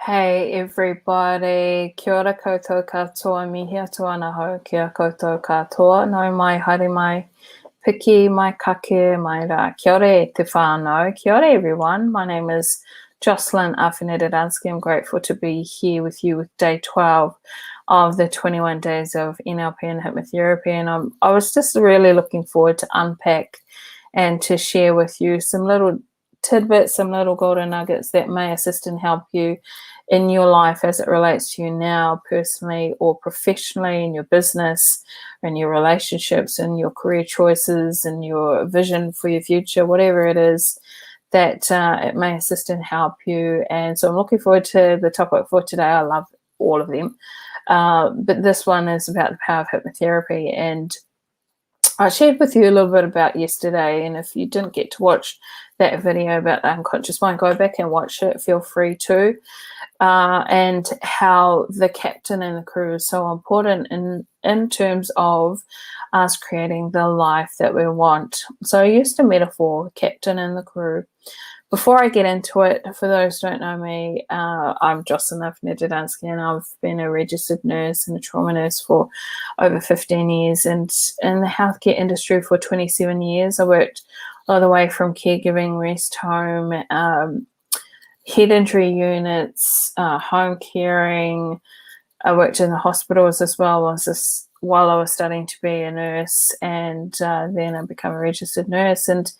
Hey everybody, kia ora koutou katoa, mihia tuana hau, kia koutou katoa, no mai haere mai, piki, mai kake, mai rā. Kia ora e te whānau. Kia ora everyone, my name is Jocelyn Afenedadansky. I'm grateful to be here with you with day 12 of the 21 days of NLP and hypnotherapy, and I was just really looking forward to unpack and to share with you some little tidbits, some little golden nuggets that may assist and help you in your life as it relates to you now, personally or professionally, in your business, in your relationships, in your career choices, and your vision for your future, whatever it is that it may assist and help you. And so I'm looking forward to the topic for today. I love all of them. But this one is about the power of hypnotherapy. And I shared with you a little bit about yesterday, and if you didn't get to watch that video about the unconscious mind, go back and watch it. Feel free to. And how the captain and the crew is so important in terms of us creating the life that we want. So I used a metaphor, captain and the crew. Before I get into it, for those who don't know me, I'm Jocelyn Afenedadansky, and I've been a registered nurse and a trauma nurse for over 15 years, and in the healthcare industry for 27 years. I worked all the way from caregiving, rest home, head injury units, home caring. I worked in the hospitals as well while I was studying to be a nurse, and then I became a registered nurse. And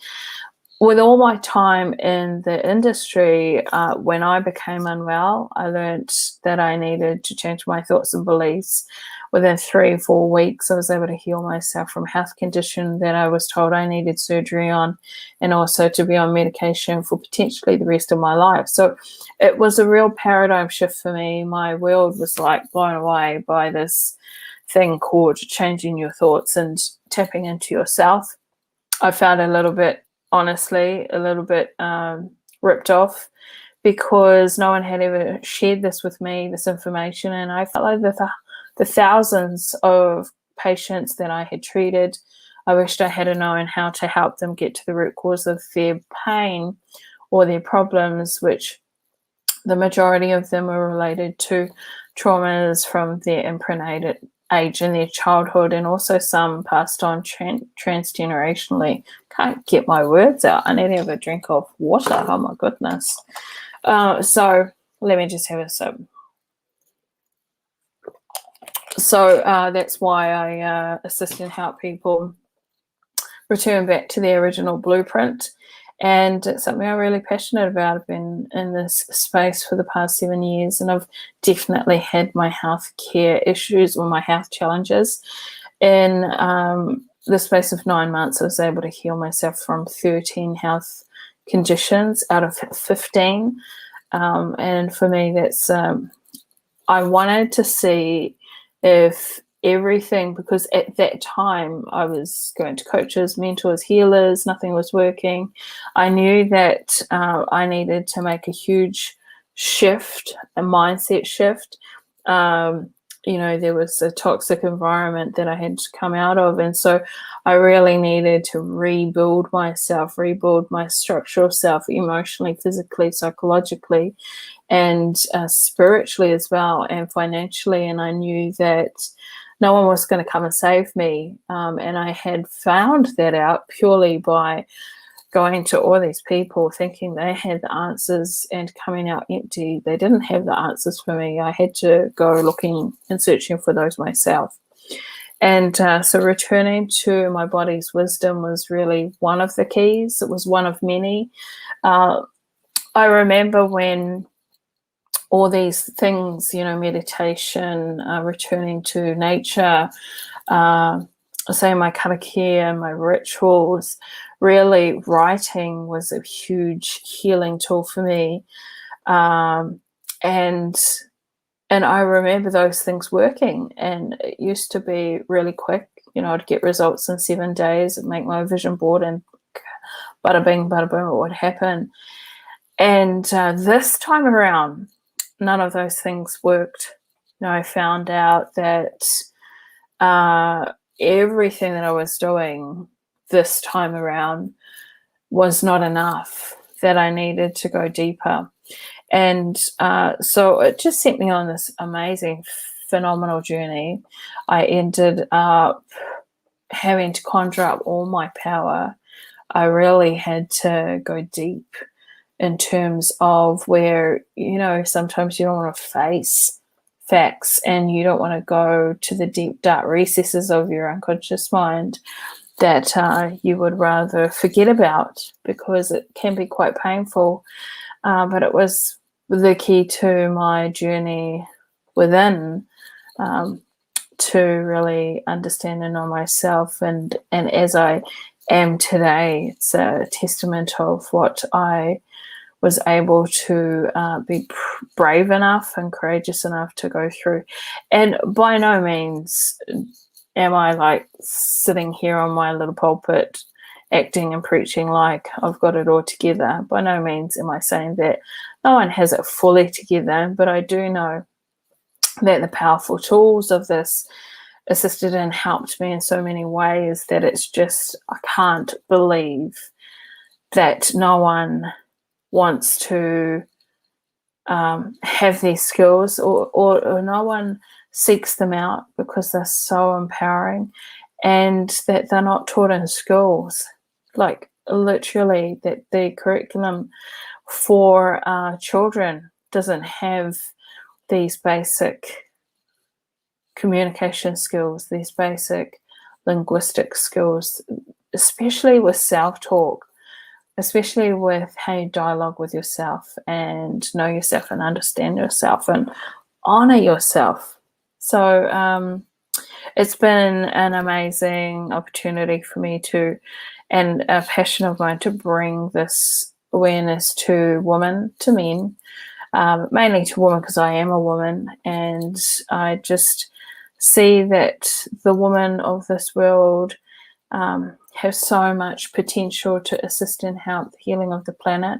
with all my time in the industry, when I became unwell, I learned that I needed to change my thoughts and beliefs. Within 3 or 4 weeks, I was able to heal myself from a health condition that I was told I needed surgery on, and also to be on medication for potentially the rest of my life. So it was a real paradigm shift for me. My world was like blown away by this thing called changing your thoughts and tapping into yourself. I found honestly, a little bit ripped off, because no one had ever shared this with me, this information, and I felt like the thousands of patients that I had treated, I wished I had known how to help them get to the root cause of their pain or their problems, which the majority of them are related to traumas from their impregnated age in their childhood, and also some passed on transgenerationally. Can't get my words out. I need to have a drink of water. Oh my goodness. So let me just have a sip. So that's why I assist and help people return back to their original blueprint. And it's something I'm really passionate about. I've been in this space for the past 7 years, and I've definitely had my health care issues or my health challenges. In the space of 9 months, I was able to heal myself from 13 health conditions out of 15. And for me, that's I wanted to see if everything, because at that time I was going to coaches, mentors, healers, nothing was working. I knew that I needed to make a huge shift, a mindset shift. There was a toxic environment that I had to come out of, and so I really needed to rebuild myself, rebuild my structural self, emotionally, physically, psychologically, and spiritually as well, and financially. And I knew that no one was going to come and save me. And I had found that out purely by going to all these people thinking they had the answers and coming out empty. They didn't have the answers for me. I had to go looking and searching for those myself. And so returning to my body's wisdom was really one of the keys. It was one of many. I remember when all these things, meditation, returning to nature, say my karakia, my rituals, really writing was a huge healing tool for me. And I remember those things working, and it used to be really quick. I'd get results in 7 days, I'd make my vision board, and bada bing, bada boom, it would happen. And this time around, none of those things worked. I found out that everything that I was doing this time around was not enough, that I needed to go deeper. And so it just sent me on this amazing, phenomenal journey. I ended up having to conjure up all my power. I really had to go deep in terms of where, sometimes you don't want to face facts and you don't want to go to the deep, dark recesses of your unconscious mind that you would rather forget about, because it can be quite painful. But it was the key to my journey within, to really understand and know myself. And as I am today, it's a testament of what I was able to be brave enough and courageous enough to go through. And by no means am I like sitting here on my little pulpit acting and preaching like I've got it all together. By no means am I saying that. No one has it fully together, but I do know that the powerful tools of this assisted and helped me in so many ways that it's just, I can't believe that no one wants to have these skills, or no one seeks them out, because they're so empowering, and that they're not taught in schools. Like literally, that the curriculum for children doesn't have these basic communication skills, these basic linguistic skills, especially with self-talk, especially with how you dialogue with yourself and know yourself and understand yourself and honor yourself. So it's been an amazing opportunity for me to, and a passion of mine, to bring this awareness to women, to men, mainly to women because I am a woman, and I just see that the women of this world have so much potential to assist and help the healing of the planet,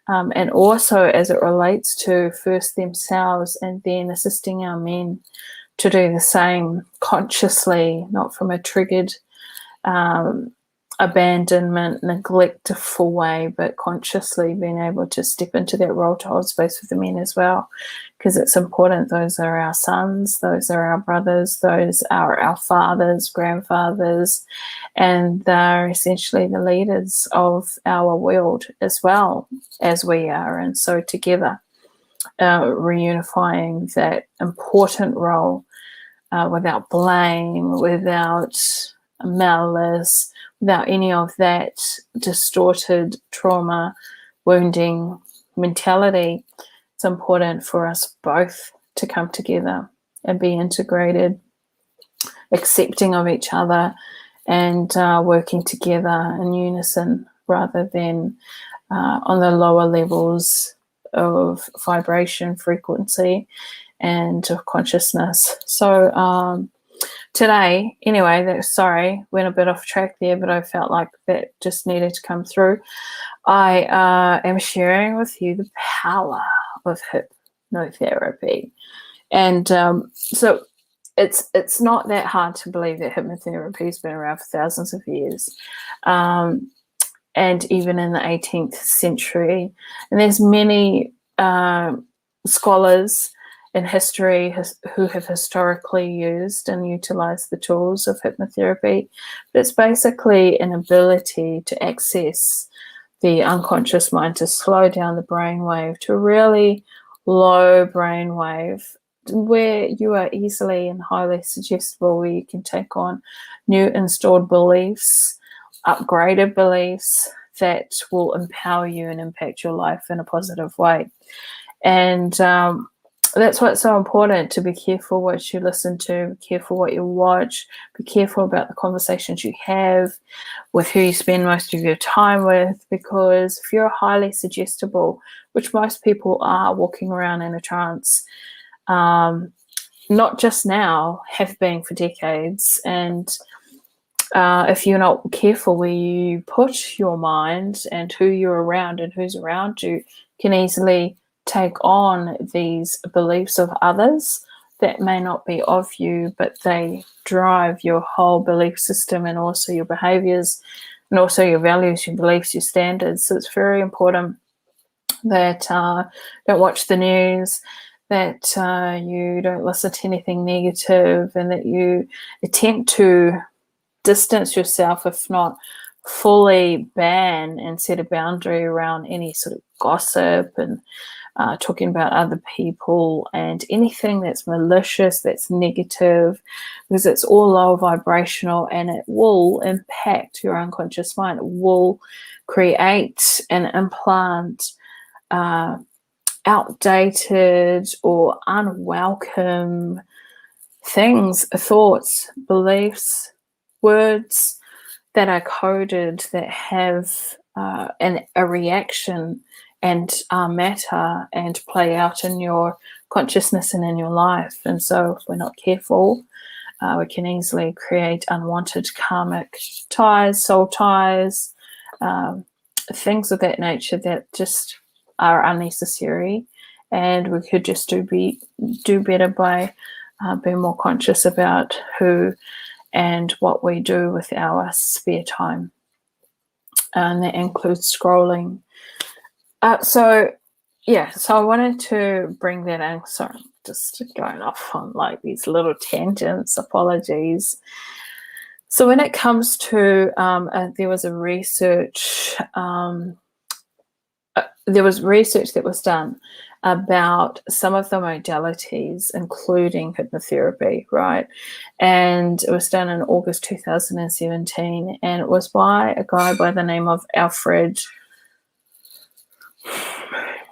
and also as it relates to first themselves and then assisting our men to do the same consciously, not from a triggered abandonment, neglectful way, but consciously being able to step into that role to hold space with the men as well, because it's important. Those are our sons, those are our brothers, those are our fathers, grandfathers, and they're essentially the leaders of our world as well as we are. And so together, reunifying that important role without blame, without malice, without any of that distorted trauma, wounding mentality. It's important for us both to come together and be integrated, accepting of each other, and working together in unison rather than on the lower levels of vibration, frequency, and of consciousness. So today, anyway, went a bit off track there, but I felt like that just needed to come through. I am sharing with you the power of hypnotherapy. And so it's not that hard to believe that hypnotherapy has been around for thousands of years, and even in the 18th century. And there's many scholars in history who have historically used and utilized the tools of hypnotherapy. But it's basically an ability to access the unconscious mind, to slow down the brainwave to a really low brainwave where you are easily and highly suggestible, where you can take on new installed beliefs, upgraded beliefs that will empower you and impact your life in a positive way. And that's what's so important, to be careful what you listen to, be careful what you watch, be careful about the conversations you have, with who you spend most of your time with, because if you're highly suggestible, which most people are walking around in a trance, not just now, have been for decades, and if you're not careful where you put your mind and who you're around and who's around you, can easily take on these beliefs of others that may not be of you, but they drive your whole belief system and also your behaviors and also your values, your beliefs, your standards. So it's very important that don't watch the news, that you don't listen to anything negative, and that you attempt to distance yourself, if not fully ban and set a boundary around any sort of gossip and talking about other people and anything that's malicious, that's negative, because it's all low vibrational and it will impact your unconscious mind. It will create and implant outdated or unwelcome things, thoughts, beliefs, words that are coded, that have a reaction and matter and play out in your consciousness and in your life. And so if we're not careful, we can easily create unwanted karmic ties, soul ties, things of that nature that just are unnecessary. And we could just do better by being more conscious about who and what we do with our spare time. And that includes scrolling. So I wanted to bring that in. Sorry, just going off on like these little tangents, apologies. So when it comes to, there was research that was done about some of the modalities, including hypnotherapy, right? And it was done in August 2017, and it was by a guy by the name of Alfred.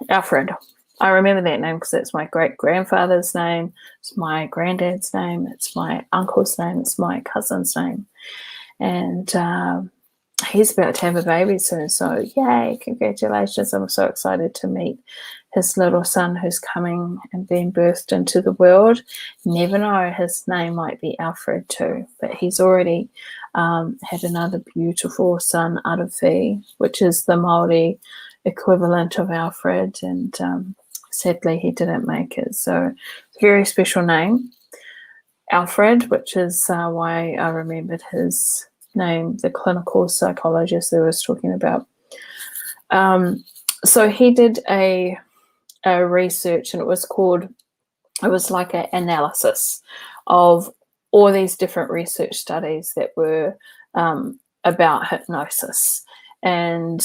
I remember that name because it's my great-grandfather's name, it's my granddad's name, it's my uncle's name, it's my cousin's name. And he's about to have a baby soon, so yay, congratulations. I'm so excited to meet his little son who's coming and being birthed into the world. Never know, his name might be Alfred too, but he's already had another beautiful son, Aravi, which is the Māori equivalent of Alfred, and sadly he didn't make it. So very special name, Alfred, which is why I remembered his name, the clinical psychologist that I was talking about. So he did a research, and it was like an analysis of all these different research studies that were about hypnosis. And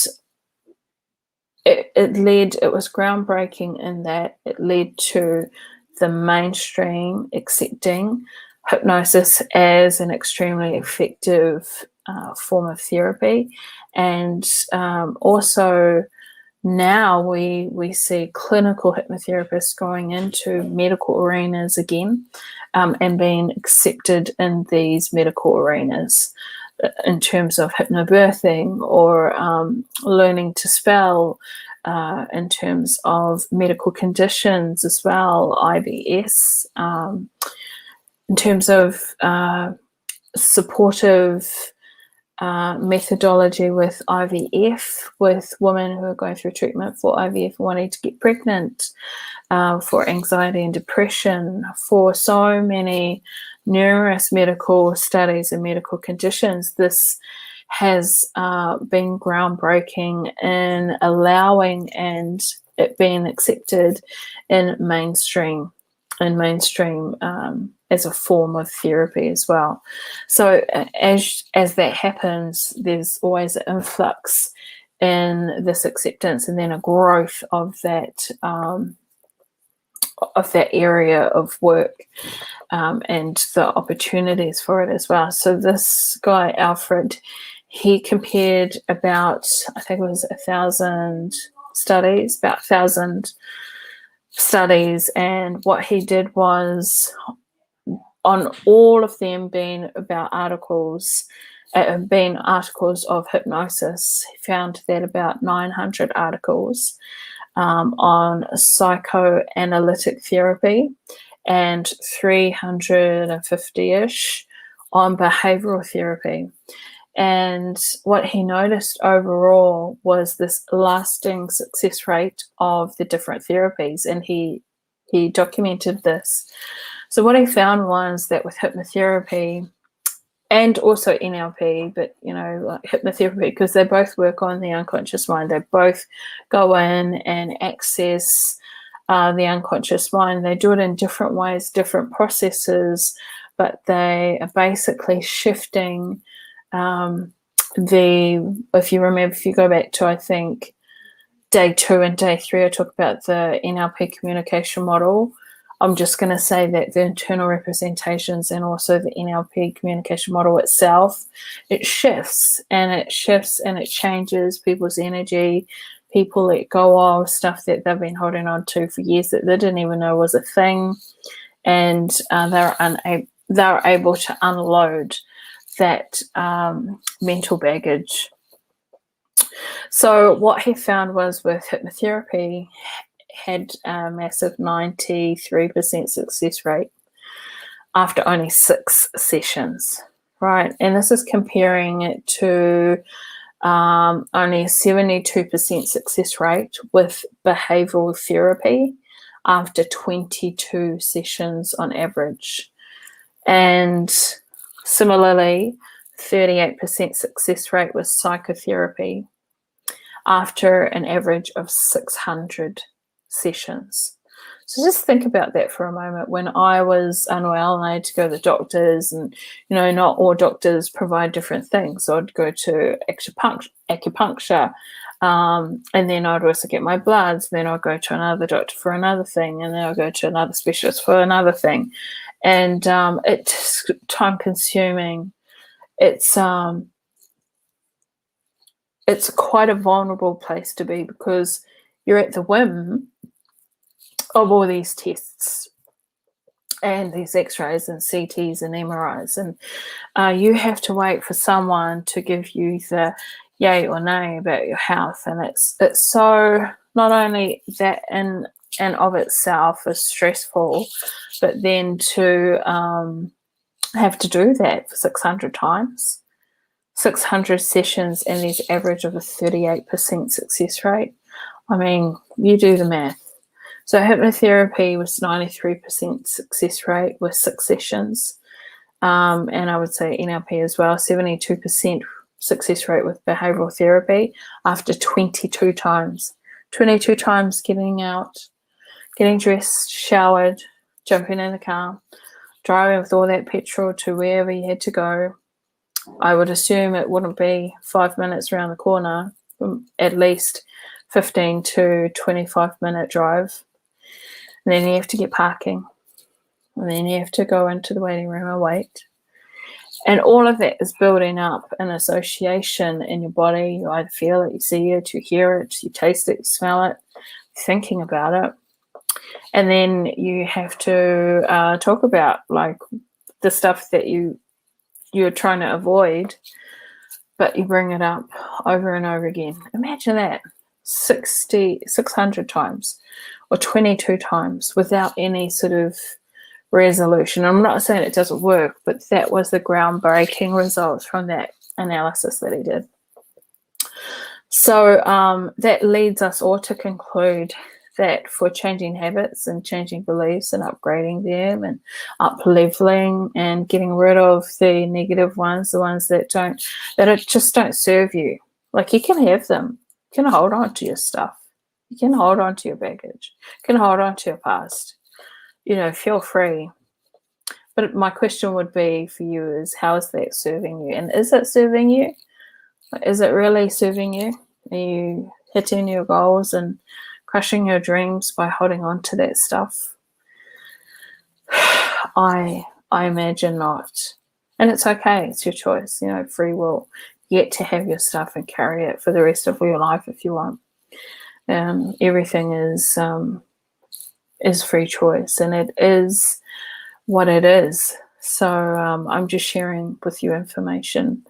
it was groundbreaking in that it led to the mainstream accepting hypnosis as an extremely effective form of therapy. And also now we see clinical hypnotherapists going into medical arenas again, and being accepted in these medical arenas in terms of hypnobirthing or learning to spell, in terms of medical conditions as well, IBS, in terms of supportive methodology with IVF, with women who are going through treatment for IVF wanting to get pregnant, for anxiety and depression, for so many numerous medical studies and medical conditions. This has been groundbreaking in allowing and it being accepted in mainstream as a form of therapy as well. So as that happens, there's always an influx in this acceptance, and then a growth of that area of work, and the opportunities for it as well. So this guy Alfred, he compared about, I think it was 1,000 studies, and what he did was, on all of them being about articles of hypnosis, he found that about 900 articles on psychoanalytic therapy and 350-ish on behavioral therapy. And what he noticed overall was this lasting success rate of the different therapies, and he documented this. So what he found was that with hypnotherapy, and also NLP, but like hypnotherapy, because they both work on the unconscious mind. They both go in and access the unconscious mind. They do it in different ways, different processes, but they are basically shifting if you go back to, I think, day 2 and day 3, I talk about the NLP communication model. I'm just going to say that the internal representations and also the NLP communication model itself, it shifts and it changes people's energy. People let go of stuff that they've been holding on to for years that they didn't even know was a thing, and they're able to unload that mental baggage. So what he found was with hypnotherapy, had a massive 93% success rate after only 6 sessions, right? And this is comparing it to only a 72% success rate with behavioral therapy after 22 sessions on average. And similarly, 38% success rate with psychotherapy after an average of 600 sessions. So just think about that for a moment. When I was unwell and I had to go to the doctors, and not all doctors provide different things. So I'd go to acupuncture, and then I'd also get my bloods. Then I'd go to another doctor for another thing, and then I'd go to another specialist for another thing. And it's time consuming. It's quite a vulnerable place to be, because you're at the whim of all these tests and these x-rays and CTs and MRIs, and you have to wait for someone to give you the yay or nay about your health. And it's so, not only that in and of itself is stressful, but then to have to do that for 600 times, 600 sessions, and there's average of a 38% success rate. I mean, you do the math. So hypnotherapy was 93% success rate with 6 sessions. And I would say NLP as well, 72% success rate with behavioral therapy after 22 times. 22 times getting out, getting dressed, showered, jumping in the car, driving with all that petrol to wherever you had to go. I would assume it wouldn't be 5 minutes around the corner, at least 15 to 25-minute drive. And then you have to get parking. And then you have to go into the waiting room and wait. And all of that is building up an association in your body. You either feel it, you see it, you hear it, you taste it, you smell it, thinking about it. And then you have to talk about like the stuff that you're trying to avoid, but you bring it up over and over again. Imagine that 600 times or 22 times without any sort of resolution. I'm not saying it doesn't work, but that was the groundbreaking results from that analysis that he did. So that leads us all to conclude that for changing habits and changing beliefs and upgrading them and up-leveling and getting rid of the negative ones, the ones that just don't serve you. Like, you can have them. You can hold on to your stuff. You can hold on to your baggage. You can hold on to your past. Feel free. But my question would be for you is, how is that serving you? And is it serving you? Is it really serving you? Are you hitting your goals and crushing your dreams by holding on to that stuff? I imagine not. And it's okay. It's your choice. Free will. You get to have your stuff and carry it for the rest of your life if you want. Everything is free choice, and it is what it is. So I'm just sharing with you information.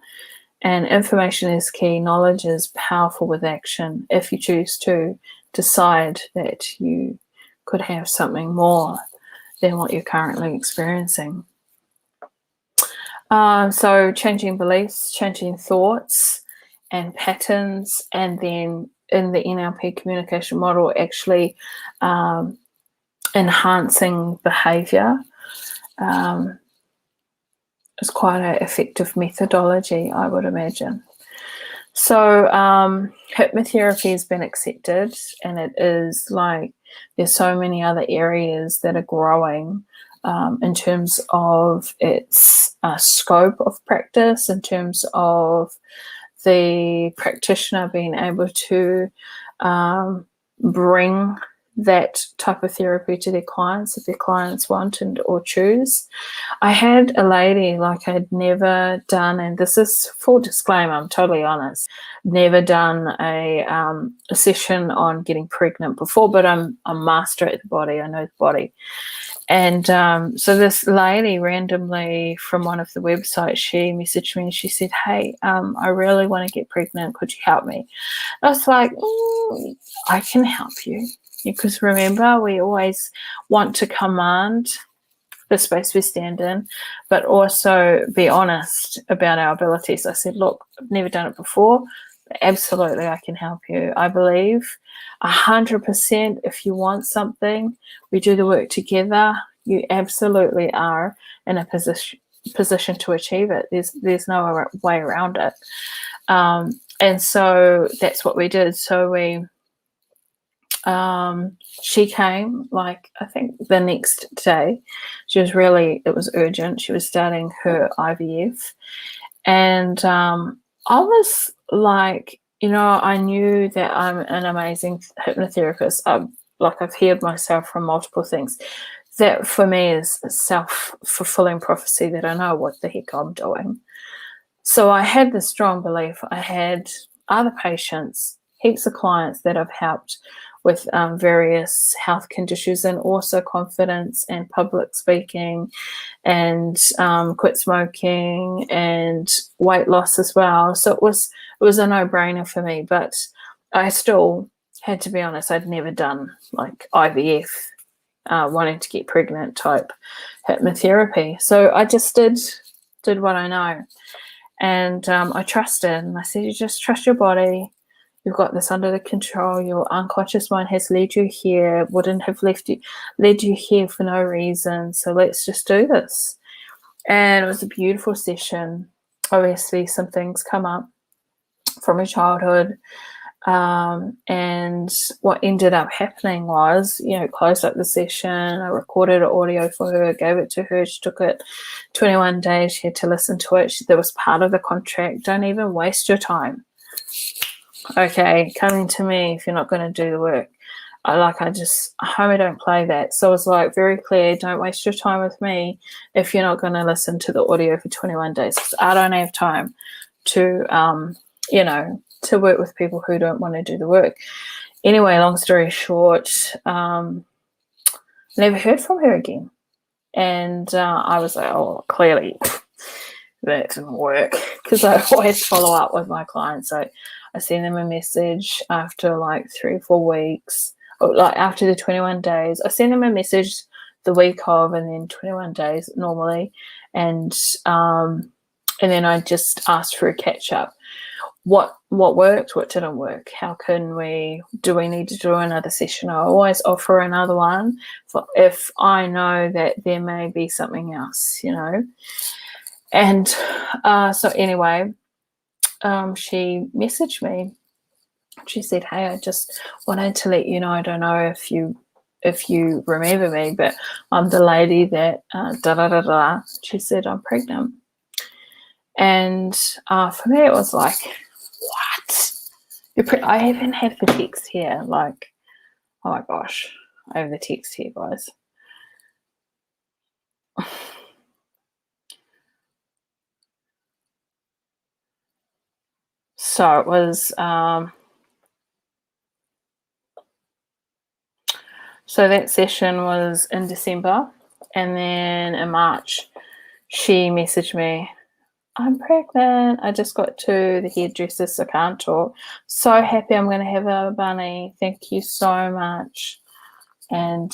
And information is key. Knowledge is powerful with action. If you choose to decide that you could have something more than what you're currently experiencing. So changing beliefs, changing thoughts and patterns, and then in the NLP communication model, actually enhancing behavior. is quite an effective methodology, I would imagine. So hypnotherapy has been accepted, and it is like there's so many other areas that are growing in terms of its scope of practice, in terms of the practitioner being able to bring that type of therapy to their clients if their clients want or choose. I had a lady, like, I'd never done, and this is full disclaimer, I'm totally honest, never done a session on getting pregnant before, but I'm a master at the body. I know the body. And so this lady randomly from one of the websites, she messaged me and she said, hey, I really want to get pregnant. Could you help me? I was like, I can help you. Because remember, we always want to command the space we stand in, but also be honest about our abilities. I said, look, I've never done it before, but absolutely I can help you. I believe 100% if you want something, we do the work together, you absolutely are in a position to achieve it. There's no way around it. And so that's what we did. So she came, like, I think the next day. It was urgent. She was starting her IVF. And I was like, I knew that I'm an amazing hypnotherapist. I've healed myself from multiple things. That for me is a self-fulfilling prophecy that I know what the heck I'm doing. So I had this strong belief. I had other patients, heaps of clients that I've helped with various health conditions, and also confidence and public speaking, and quit smoking and weight loss as well. So it was a no-brainer for me, but I still had to be honest. I'd never done like IVF, wanting to get pregnant type hypnotherapy. So I just did what I know, and I trusted. And I said, you just trust your body. You've got this under the control. Your unconscious mind has led you here, wouldn't have led you here for no reason. So let's just do this. And it was a beautiful session. Obviously, some things come up from her childhood. And what ended up happening was, closed up the session. I recorded an audio for her, gave it to her. She took it 21 days. She had to listen to it. That was part of the contract. Don't even waste your time. Okay, coming to me if you're not going to do the work. I don't play that. So it's like very clear, don't waste your time with me if you're not going to listen to the audio for 21 days. Because I don't have time to, to work with people who don't want to do the work. Anyway, long story short, never heard from her again. And I was like, oh, clearly that didn't work, because I always follow up with my clients. So I send them a message after like 3 or 4 weeks, or like after the 21 days. I send them a message the week of, and then 21 days normally. And then I just asked for a catch up. What worked, what didn't work? How can do we need to do another session? I always offer another one if I know that there may be something else, And so anyway, she messaged me. She said, hey, I just wanted to let you know, I don't know if you remember me, but I'm the lady that She said, I'm pregnant. And for me, it was like, what? I even have the text here. Like, oh my gosh, I have the text here, guys. So it was, so that session was in December, and then in March, she messaged me, I'm pregnant. I just got to the hairdresser, so I can't talk. So happy I'm going to have a bunny. Thank you so much. And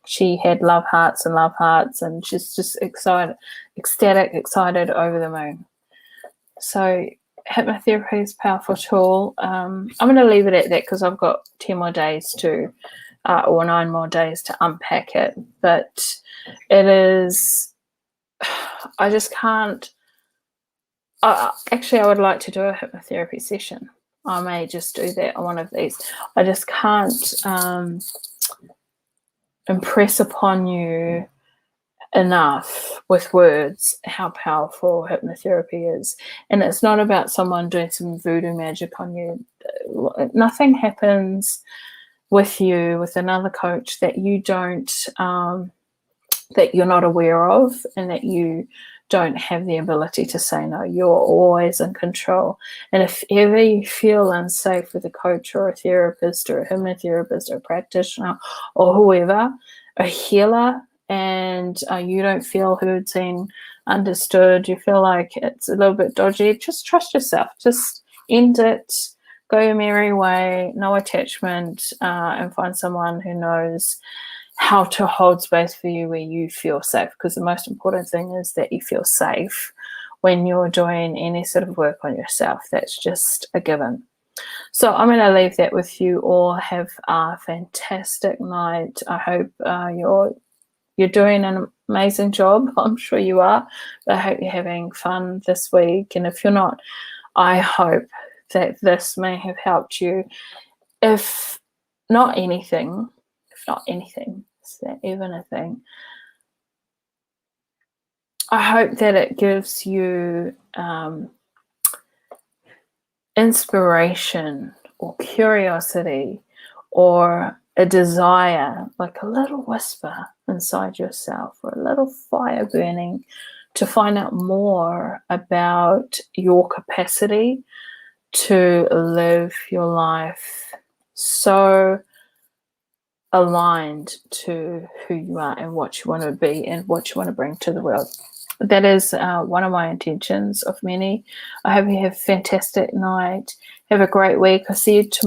she had love hearts, and she's just ecstatic, excited, over the moon. So hypnotherapy is a powerful tool. I'm going to leave it at that because I've got 10 more days or 9 more days to unpack it. But it is I just can't. Actually, I would like to do a hypnotherapy session. I may just do that on one of these. I just can't impress upon you enough with words how powerful hypnotherapy is. And it's not about someone doing some voodoo magic on you. Nothing happens with you, with another coach, that you don't, that you're not aware of, and that you don't have the ability to say no. You're always in control. And if ever you feel unsafe with a coach or a therapist or a hypnotherapist or a practitioner or whoever, a healer, and you don't feel heard, seen, understood, you feel like it's a little bit dodgy, just trust yourself. Just end it, go your merry way, no attachment, and find someone who knows how to hold space for you where you feel safe, because the most important thing is that you feel safe when you're doing any sort of work on yourself. That's just a given. So I'm going to leave that with you all. Have a fantastic night. I hope you're doing an amazing job. I'm sure you are. But I hope you're having fun this week. And if you're not, I hope that this may have helped you. If not anything, is that even a thing? I hope that it gives you inspiration or curiosity or a desire, like a little whisper inside yourself or a little fire burning to find out more about your capacity to live your life so aligned to who you are and what you want to be and what you want to bring to the world. That is one of my intentions of many. I hope you have a fantastic night. Have a great week. I'll see you tomorrow.